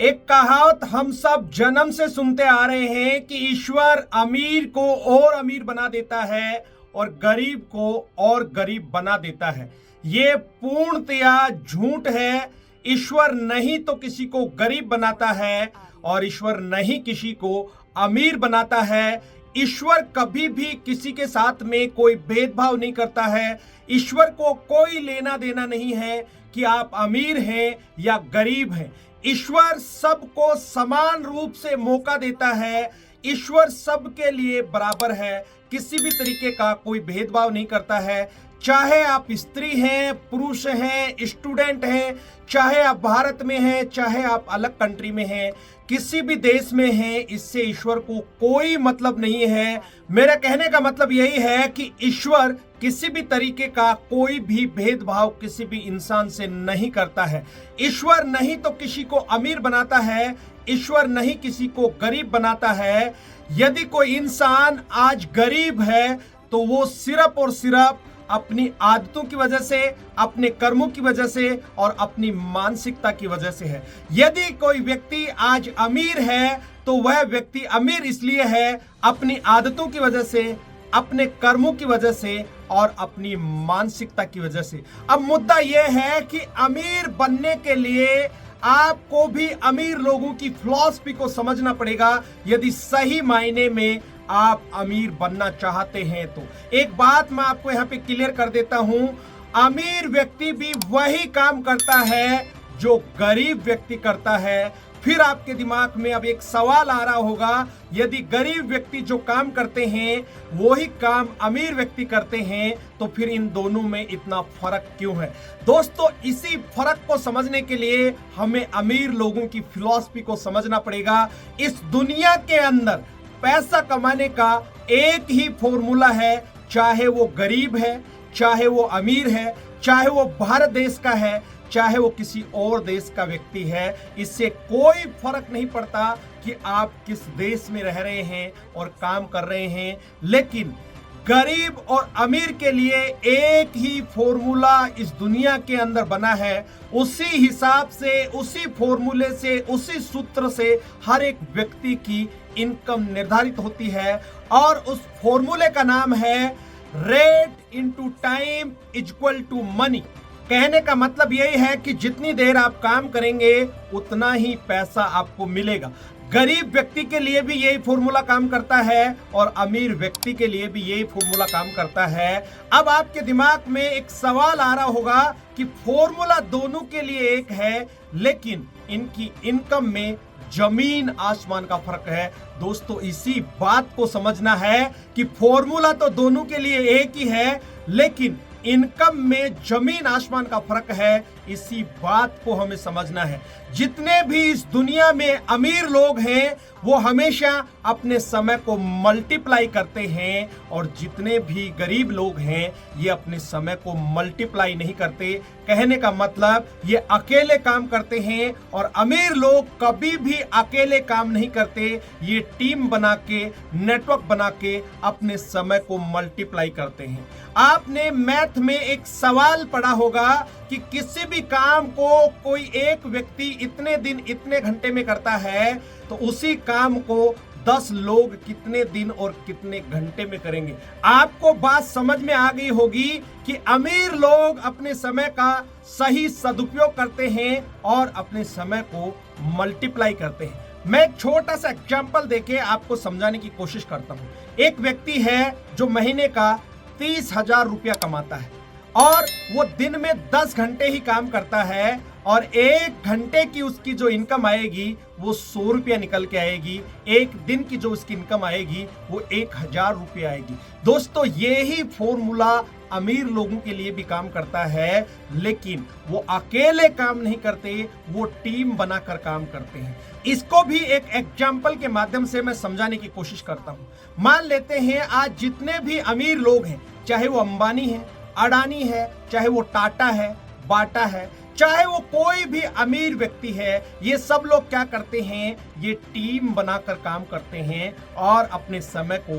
एक कहावत हम सब जन्म से सुनते आ रहे हैं कि ईश्वर अमीर को और अमीर बना देता है और गरीब को और गरीब बना देता है। ये पूर्णतया झूठ है। ईश्वर नहीं तो किसी को गरीब बनाता है और ईश्वर नहीं किसी को अमीर बनाता है। ईश्वर कभी भी किसी के साथ में कोई भेदभाव नहीं करता है। ईश्वर को कोई लेना देना नहीं है कि आप अमीर हैं या गरीब हैं। ईश्वर सबको समान रूप से मौका देता है। ईश्वर सबके लिए बराबर है, किसी भी तरीके का कोई भेदभाव नहीं करता है। चाहे आप स्त्री हैं, पुरुष हैं, स्टूडेंट हैं, चाहे आप भारत में हैं, चाहे आप अलग कंट्री में हैं, किसी भी देश में हैं, इससे ईश्वर को कोई मतलब नहीं है। मेरा कहने का मतलब यही है कि ईश्वर किसी भी तरीके का कोई भी भेदभाव किसी भी इंसान से नहीं करता है। ईश्वर नहीं तो किसी को अमीर बनाता है, ईश्वर नहीं किसी को गरीब बनाता है। यदि कोई इंसान आज गरीब है तो वो सिर्फ और सिर्फ अपनी आदतों की वजह से, अपने कर्मों की वजह से और अपनी मानसिकता की वजह से है। यदि कोई व्यक्ति आज अमीर है तो वह व्यक्ति अमीर इसलिए है अपनी आदतों की वजह से, अपने कर्मों की वजह से और अपनी मानसिकता की वजह से। अब मुद्दा यह है कि अमीर बनने के लिए आपको भी अमीर लोगों की फिलॉसफी को समझना पड़ेगा यदि सही मायने में आप अमीर बनना चाहते हैं तो। एक बात मैं आपको यहां पे क्लियर कर देता हूं, अमीर व्यक्ति भी वही काम करता है जो गरीब व्यक्ति करता है। फिर आपके दिमाग में अब एक सवाल आ रहा होगा, यदि गरीब व्यक्ति जो काम करते हैं वही काम अमीर व्यक्ति करते हैं तो फिर इन दोनों में इतना फर्क क्यों है? दोस्तों, इसी फर्क को समझने के लिए हमें अमीर लोगों की फिलॉसफी को समझना पड़ेगा। इस दुनिया के अंदर पैसा कमाने का एक ही फॉर्मूला है, चाहे वो गरीब है, चाहे वो अमीर है, चाहे वो भारत देश का है, चाहे वो किसी और देश का व्यक्ति है। इससे कोई फर्क नहीं पड़ता कि आप किस देश में रह रहे हैं और काम कर रहे हैं, लेकिन गरीब और अमीर के लिए एक ही फॉर्मूला इस दुनिया के अंदर बना है। उसी हिसाब से, उसी फॉर्मूले से, उसी सूत्र से हर एक व्यक्ति की इनकम निर्धारित होती है और उस फॉर्मूले का नाम है rate into time equal to money. कहने का मतलब यही है कि जितनी देर आप काम करेंगे उतना ही पैसा आपको मिलेगा। गरीब व्यक्ति के लिए भी यही फॉर्मूला काम करता है और अमीर व्यक्ति के लिए भी यही फॉर्मूला काम करता है। अब आपके दिमाग में एक सवाल आ रहा होगा कि फॉर्मूला दोनों के लिए एक है, लेकिन इनकी इनकम में जमीन आसमान का फर्क है। दोस्तों, इसी बात को समझना है कि फॉर्मूला तो दोनों के लिए एक ही है, लेकिन इनकम में जमीन आसमान का फर्क है। इसी बात को हमें समझना है। जितने भी इस दुनिया में अमीर लोग हैं वो हमेशा अपने समय को मल्टीप्लाई करते हैं और जितने भी गरीब लोग हैं ये अपने समय को मल्टीप्लाई नहीं करते। कहने का मतलब ये अकेले काम करते हैं और अमीर लोग कभी भी अकेले काम नहीं करते। ये टीम बना के, नेटवर्क बना के अपने समय को मल्टीप्लाई करते हैं। आपने मैथ में एक सवाल पढ़ा होगा कि किसी भी काम को कोई एक व्यक्ति इतने दिन इतने घंटे में करता है तो उसी काम को 10 लोग कितने दिन और कितने घंटे में करेंगे। आपको बात समझ में आ गई होगी कि अमीर लोग अपने समय का सही सदुपयोग करते हैं और अपने समय को मल्टीप्लाई करते हैं। मैं एक छोटा सा एग्जांपल देके आपको समझाने की कोशिश करता हूं। एक व्यक्ति है जो महीने का 30,000 रुपया कमाता है और वो दिन में 10 घंटे ही काम करता है और 1 घंटे की उसकी जो इनकम आएगी वो 100 रुपया निकल के आएगी। एक दिन की जो उसकी इनकम आएगी वो 1,000 रुपया आएगी। दोस्तों, ये ही फॉर्मूला अमीर लोगों के लिए भी काम करता है, लेकिन वो अकेले काम नहीं करते, वो टीम बनाकर काम करते हैं। इसको भी एक एग्जाम्पल के माध्यम से मैं समझाने की कोशिश करता हूं। मान लेते हैं आज जितने भी अमीर लोग हैं, चाहे वो अंबानी है, अडानी है, चाहे वो टाटा है, बाटा है, चाहे वो कोई भी अमीर व्यक्ति है, ये सब लोग क्या करते हैं? ये टीम बनाकर काम करते हैं और अपने समय को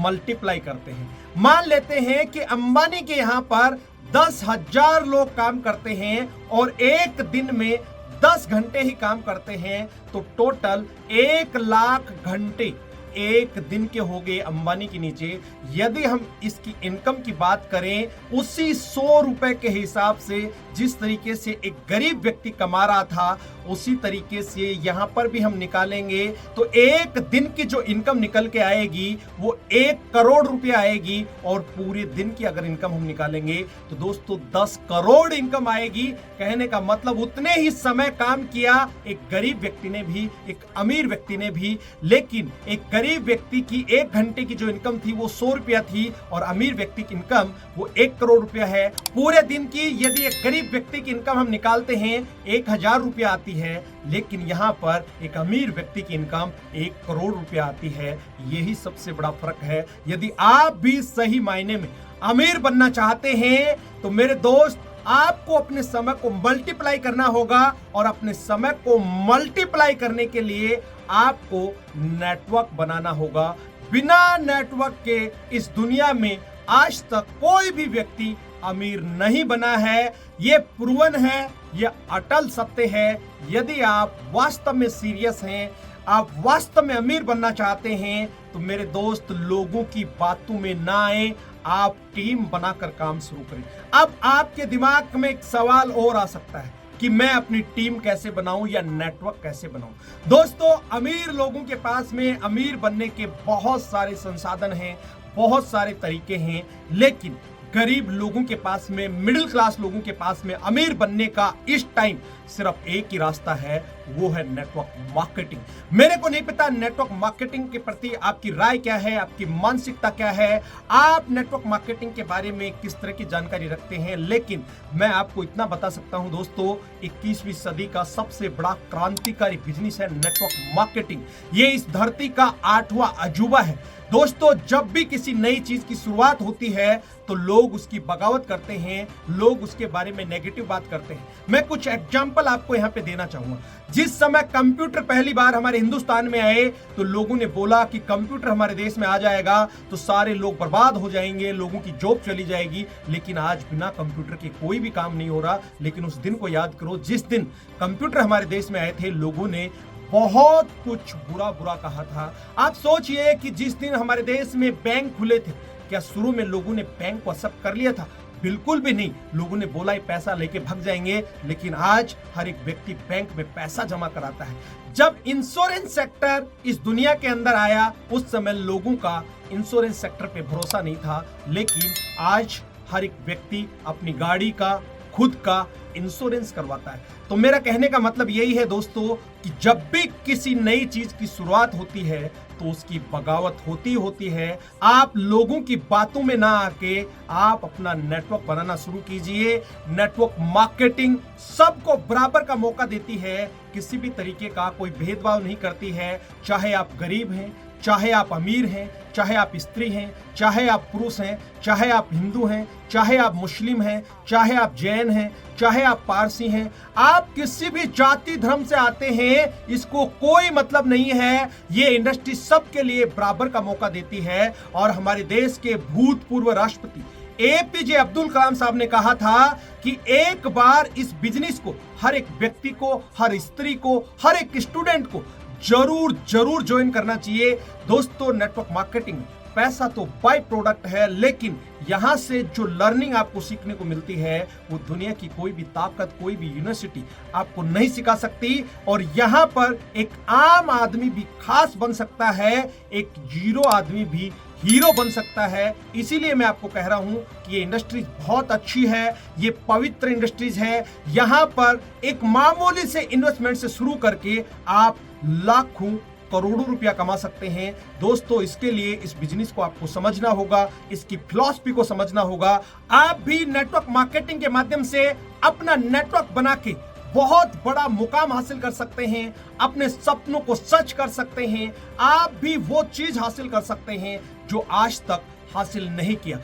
मल्टीप्लाई करते हैं। मान लेते हैं कि अंबानी के यहां पर 10,000 लोग काम करते हैं और एक दिन में 10 घंटे ही काम करते हैं तो टोटल 1 लाख घंटे एक दिन के हो गए अंबानी के नीचे। यदि हम इसकी इनकम की बात करें उसी 100 रुपए के हिसाब से जिस तरीके से एक गरीब व्यक्ति कमा रहा था उसी तरीके से यहां पर भी हम निकालेंगे तो एक दिन की जो इनकम निकल के आएगी वो 1 करोड़ रुपया आएगी। और पूरे दिन की अगर इनकम हम निकालेंगे तो दोस्तों 10 करोड़ इनकम आएगी। कहने का मतलब उतने ही समय काम किया एक गरीब व्यक्ति ने भी, एक अमीर व्यक्ति ने भी। लेकिन एक गरीब व्यक्ति की 1 घंटे की जो इनकम थी वो 100 रुपया थी और अमीर व्यक्ति की इनकम वो 1 करोड़ रुपया है। पूरे दिन की यदि एक गरीब व्यक्ति की इनकम हम निकालते हैं 1000 रुपया आती है, लेकिन यहां पर एक अमीर व्यक्ति की इनकम 1 करोड़ रुपया आती है। यही सबसे बड़ा फर्क है। यदि आप भी सही मायने में अमीर बनना चाहते हैं तो मेरे दोस्त आपको अपने समय को मल्टीप्लाई करना होगा और अपने समय को मल्टीप्लाई करने के लिए आपको नेटवर्क बनाना होगा। बिना नेटवर्क के इस दुनिया में आज तक कोई भी व्यक्ति अमीर नहीं बना है। ये प्रूवन है, ये अटल सत्य है। यदि आप वास्तव में सीरियस हैं, आप वास्तव में अमीर बनना चाहते हैं तो मेरे दोस्त लोगों की बातों में ना आए, आप टीम बनाकर काम शुरू करें। अब आपके दिमाग में एक सवाल और आ सकता है कि मैं अपनी टीम कैसे बनाऊं या नेटवर्क कैसे बनाऊं। दोस्तों अमीर लोगों के पास में अमीर बनने के बहुत सारे संसाधन हैं, बहुत सारे तरीके हैं, लेकिन गरीब लोगों के पास में, मिडिल क्लास लोगों के पास में अमीर बनने का इस टाइम सिर्फ एक ही रास्ता है, वो है नेटवर्क मार्केटिंग। मेरे को नहीं पता नेटवर्क मार्केटिंग के प्रति आपकी राय क्या है, आपकी मानसिकता क्या है, आप नेटवर्क मार्केटिंग के बारे में किस तरह की जानकारी रखते हैं, लेकिन मैं आपको इतना बता सकता हूं दोस्तों 21वीं सदी का सबसे बड़ा क्रांतिकारी बिजनेस है नेटवर्क मार्केटिंग। ये इस धरती का 8वां अजूबा है। दोस्तों जब भी किसी नई चीज की शुरुआत होती है तो लोग उसकी बगावत करते हैं, लोग उसके बारे में नेगेटिव बात करते हैं। मैं कुछ एग्जांपल आपको यहां पे देना चाहूंगा। जिस समय कंप्यूटर पहली बार हमारे हिंदुस्तान में आए तो लोगों ने बोला कि कंप्यूटर हमारे देश में आ जाएगा तो सारे लोग बर्बाद हो जाएंगे, लोगों की जॉब चली जाएगी। लेकिन आज बिना कंप्यूटर के कोई भी काम नहीं हो रहा। लेकिन उस दिन को याद करो जिस दिन कंप्यूटर हमारे देश में आए थे, लोगों ने बहुत कुछ बुरा बुरा कहा था। आप सोचिए कि जिस दिन हमारे देश में बैंक खुले थे, क्या शुरू में लोगों ने बैंक को एक्सेप्ट कर लिया था? बिल्कुल भी नहीं। लोगों ने बोला पैसा लेके भाग जाएंगे। लेकिन आज हर एक व्यक्ति बैंक में पैसा जमा कराता है। जब इंश्योरेंस सेक्टर इस दुनिया के अंदर आया उस समय लोगों का इंश्योरेंस सेक्टर पे भरोसा नहीं था, लेकिन आज हर एक व्यक्ति अपनी गाड़ी का, खुद का इंश्योरेंस करवाता है। तो मेरा कहने का मतलब यही है दोस्तों कि जब भी किसी नई चीज की शुरुआत होती है तो उसकी बगावत होती है। आप लोगों की बातों में ना आके आप अपना नेटवर्क बनाना शुरू कीजिए। नेटवर्क मार्केटिंग सबको बराबर का मौका देती है, किसी भी तरीके का कोई भेदभाव नहीं करती है। चाहे आप गरीब हैं, चाहे आप अमीर हैं, चाहे आप स्त्री हैं, चाहे आप पुरुष हैं, चाहे आप हिंदू हैं, चाहे आप मुस्लिम हैं, चाहे आप जैन हैं, चाहे आप पारसी हैं, आप किसी भी जाति धर्म से आते हैं, इसको कोई मतलब नहीं है। ये इंडस्ट्री सबके लिए बराबर का मौका देती है। और हमारे देश के भूतपूर्व राष्ट्रपति एपीजे अब्दुल कलाम साहब ने कहा था कि एक बार इस बिजनेस को हर एक व्यक्ति को, हर स्त्री को, हर एक स्टूडेंट को जरूर जरूर ज्वाइन करना चाहिए। दोस्तों नेटवर्क मार्केटिंग में पैसा तो बाय प्रोडक्ट है, लेकिन यहां से जो लर्निंग आपको सीखने को मिलती है वो दुनिया की कोई भी ताकत, कोई भी यूनिवर्सिटी आपको नहीं सिखा सकती। और यहां पर एक आम आदमी भी खास बन सकता है, एक जीरो आदमी भी हीरो बन सकता है। इसीलिए मैं आपको कह रहा हूं कि ये इंडस्ट्रीज बहुत अच्छी है, ये पवित्र इंडस्ट्रीज है। यहां पर एक मामूली से इन्वेस्टमेंट से शुरू करके आप लाखों करोड़ों रुपया कमा सकते हैं। दोस्तों इसके लिए इस बिजनेस को आपको समझना होगा, इसकी फिलॉसफी को समझना होगा। आप भी नेटवर्क मार्केटिंग के माध्यम से अपना नेटवर्क बना के बहुत बड़ा मुकाम हासिल कर सकते हैं, अपने सपनों को सच कर सकते हैं। आप भी वो चीज हासिल कर सकते हैं जो आज तक हासिल नहीं किया।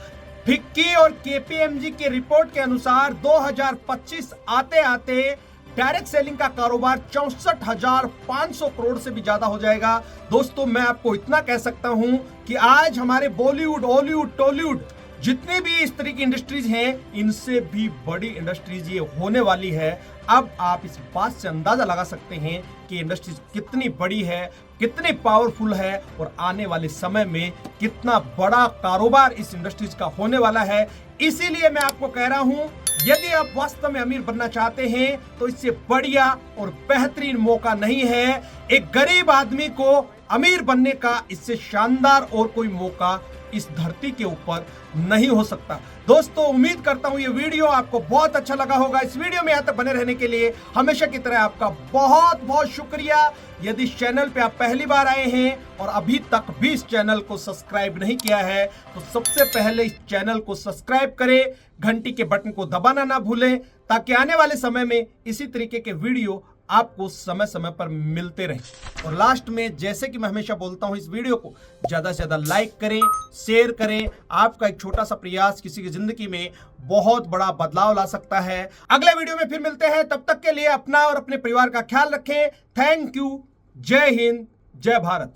फिक्की और केपीएमजी के रिपोर्ट के अनुसार 2025 आते आते डायरेक्ट सेलिंग का कारोबार 64,500 करोड़ से भी ज्यादा हो जाएगा। दोस्तों मैं आपको इतना कह सकता हूं कि आज हमारे बॉलीवुड, हॉलीवुड, टॉलीवुड जितनी भी इस तरह की इंडस्ट्रीज हैं, इनसे भी बड़ी इंडस्ट्रीज ये होने वाली है। अब आप इस बात से अंदाजा लगा सकते हैं कि इंडस्ट्रीज कितनी बड़ी है, कितनी पावरफुल है और आने वाले समय में कितना बड़ा कारोबार इस इंडस्ट्रीज का होने वाला है। इसीलिए मैं आपको कह रहा हूं, यदि आप वास्तव में अमीर बनना चाहते हैं तो इससे बढ़िया और बेहतरीन मौका नहीं है। एक गरीब आदमी को अमीर बनने का इससे शानदार और कोई मौका इस धरती के ऊपर नहीं हो सकता। दोस्तों, उम्मीद करता हूं ये वीडियो आपको बहुत अच्छा लगा होगा। इस वीडियो में यहां तक बने रहने के लिए हमेशा की तरह आपका बहुत बहुत शुक्रिया। यदि इस चैनल पे आप पहली बार आए हैं और अभी तक भी इस चैनल को सब्सक्राइब नहीं किया है तो सबसे पहले इस चैनल को सब्सक्राइब करें, घंटी के बटन को दबाना ना भूलें, ताकि आने वाले समय में इसी तरीके के वीडियो आपको समय समय पर मिलते रहें। और लास्ट में, जैसे कि मैं हमेशा बोलता हूं, इस वीडियो को ज्यादा से ज्यादा लाइक करें, शेयर करें। आपका एक छोटा सा प्रयास किसी की जिंदगी में बहुत बड़ा बदलाव ला सकता है। अगले वीडियो में फिर मिलते हैं, तब तक के लिए अपना और अपने परिवार का ख्याल रखें। Thank you. जय हिंद, जय भारत।